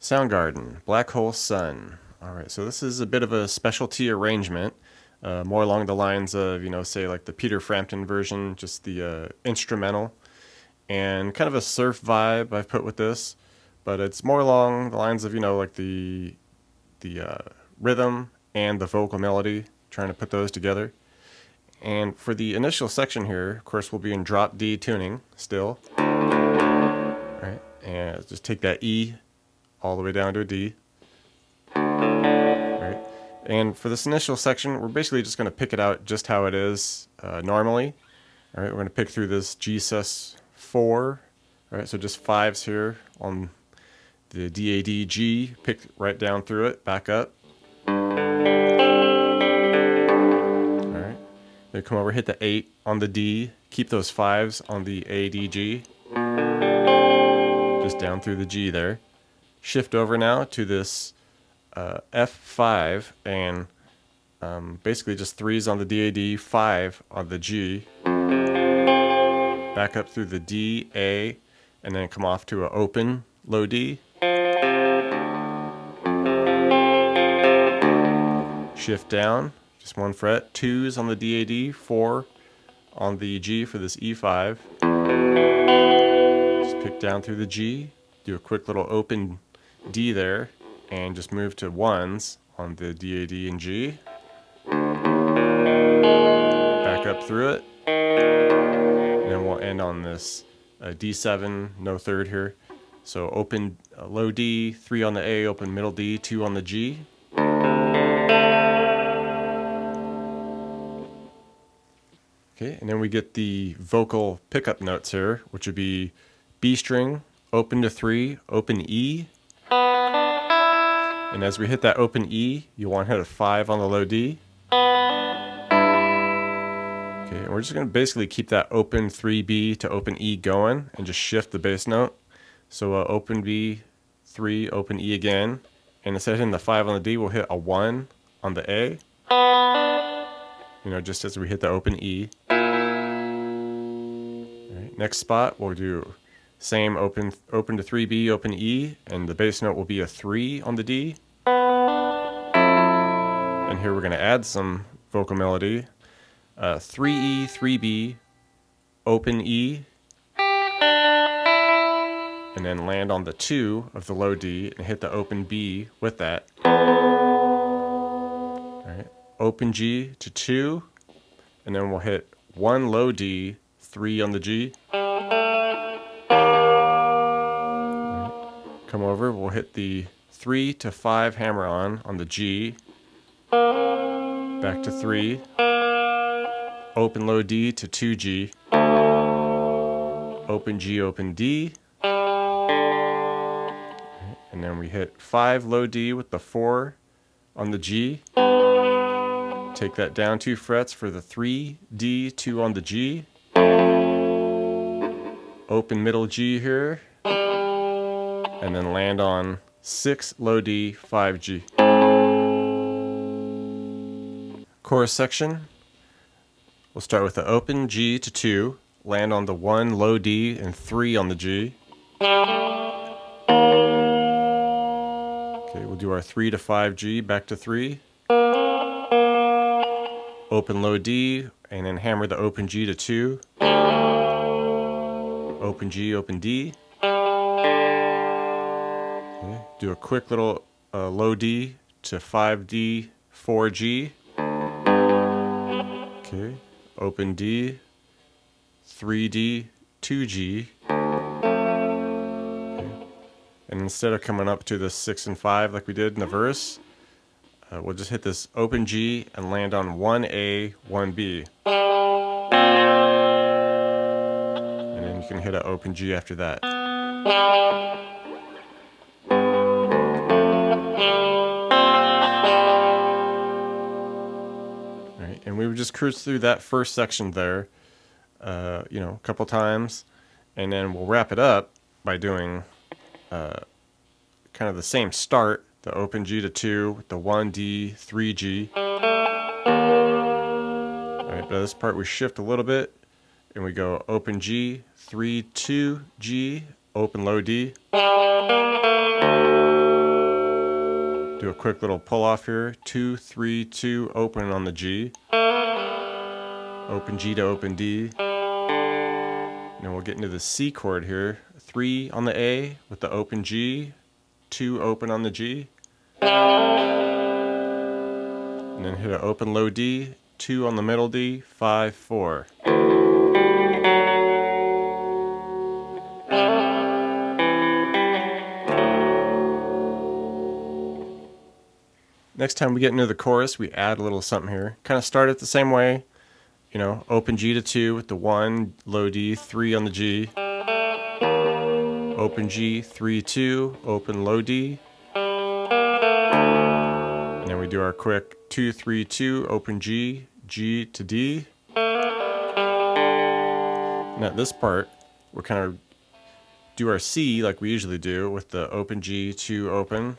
Soundgarden, Black Hole Sun. All right, so this is a bit of a specialty arrangement, more along the lines of, say like the Peter Frampton version, just the instrumental, and kind of a surf vibe I've put with this, but it's more along the lines of, like the rhythm and the vocal melody, trying to put those together. And for the initial section here, of course, we'll be in drop D tuning still. Right, and just take that E all the way down to a D. Right, and for this initial section, we're basically just going to pick it out just how it is normally. All right, we're going to pick through this G sus4. All right, so just fives here on the D-A-D G, pick right down through it, back up. Then come over, hit the 8 on the D, keep those 5s on the A, D, G, just down through the G there. Shift over now to this F5 and basically just 3s on the D, A, D, 5 on the G, back up through the D, A, and then come off to an open, low D. Shift down. Just 1 fret, 2s on the D-A-D, 4 on the G for this E5. Just pick down through the G, do a quick little open D there, and just move to 1s on the D-A-D and G. Back up through it, and then we'll end on this D7, no third here. So open low D, 3 on the A, open middle D, 2 on the G. Okay, and then we get the vocal pickup notes here, which would be B string, open to 3, open E. And as we hit that open E, you want to hit a 5 on the low D. Okay, and we're just going to basically keep that open 3B to open E going and just shift the bass note. So open B, 3, open E again. And instead of hitting the 5 on the D, we'll hit a 1 on the A. Just as we hit the open E. Next spot, we'll do same open to 3B, open E, and the bass note will be a 3 on the D. And here we're going to add some vocal melody. 3E, 3B, open E, and then land on the 2 of the low D and hit the open B with that. All right. Open G to 2, and then we'll hit 1 low D, 3 on the G. Right. Come over, we'll hit the 3 to 5 hammer on the G. Back to 3. Open low D to 2G. Open G, open D. Right. And then we hit 5 low D with the 4 on the G. Take that down 2 frets for the 3, D, 2 on the G. Open middle G here. And then land on 6 low D, 5G. Chorus section. We'll start with the open G to 2, land on the 1 low D and 3 on the G. Okay, we'll do our 3 to 5 G, back to 3. Open low D, and then hammer the open G to 2. Open G, open D. Okay, do a quick little low D to 5D, 4G. Okay, open D, 3D, 2G. Okay. And instead of coming up to the 6 and 5 like we did in the verse, we'll just hit this open G and land on 1A, 1B. And then you can hit an open G after that. Right, and we would just cruise through that first section there, a couple times, and then we'll wrap it up by doing kind of the same start. The open G to 2 with the 1D, 3G. Alright, but this part we shift a little bit and we go open G, 3, 2, G, open low D. Do a quick little pull off here. 2, 3, 2, open on the G. Open G to open D. And then we'll get into the C chord here. 3 on the A with the open G. 2 open on the G. And then hit an open low D. 2 on the middle D. 5, 4. Next time we get into the chorus, we add a little something here. Kind of start it the same way. You know, open G to 2 with the 1, low D, 3 on the G. Open G, 3, 2, open low D. And then we do our quick 2, 3, 2, open G, G to D. And at this part, we're kind of do our C like we usually do with the open G, 2, open.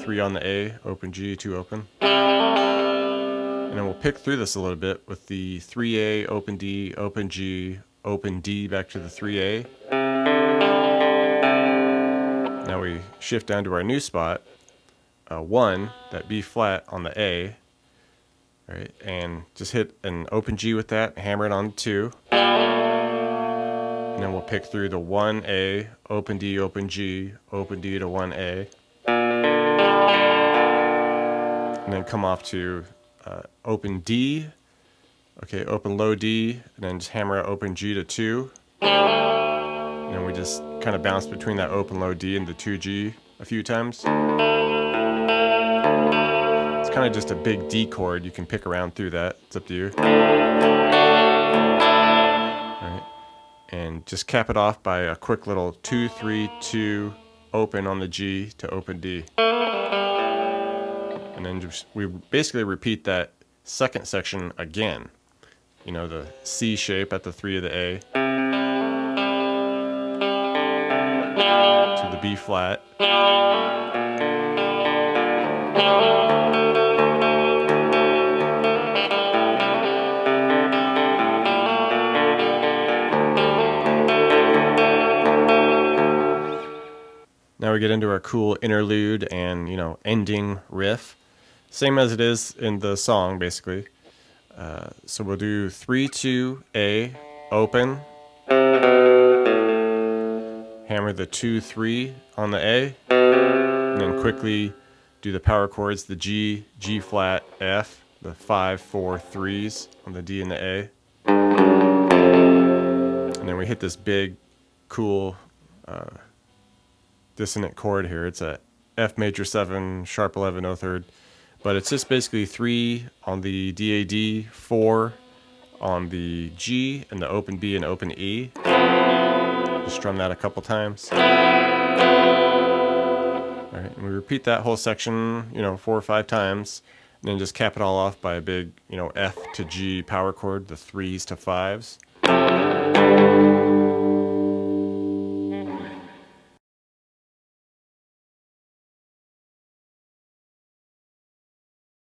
3 on the A, open G, 2 open. And then we'll pick through this a little bit with the 3A, open D, open G, open D back to the 3A. Now we shift down to our new spot, 1, that B flat on the A, right? And just hit an open G with that, hammer it on 2. And then we'll pick through the 1A, open D, open G, open D to 1A. And then come off to open D, okay, open low D, and then just hammer out open G to 2. And then we just kind of bounce between that open low D and the 2G a few times. It's kind of just a big D chord. You can pick around through that. It's up to you. All right. And just cap it off by a quick little 2, 3, 2, open on the G to open D. And then we basically repeat that second section again. You know, the C shape at the 3 of the A to the B flat. Now we get into our cool interlude and, you know, ending riff. Same as it is in the song, basically. So we'll do 3, 2, A, open. Hammer the 2, 3 on the A. And then quickly do the power chords, the G, G flat, F, the 5, 4, 3s on the D and the A. And then we hit this big, cool, dissonant chord here. It's a F major 7, sharp 11, O third. But it's just basically 3 on the DAD, 4 on the G, and the open B and open E. Just strum that a couple times. All right, and we repeat that whole section, you know, 4 or 5 times, and then just cap it all off by a big, you know, F to G power chord, the 3s to 5s.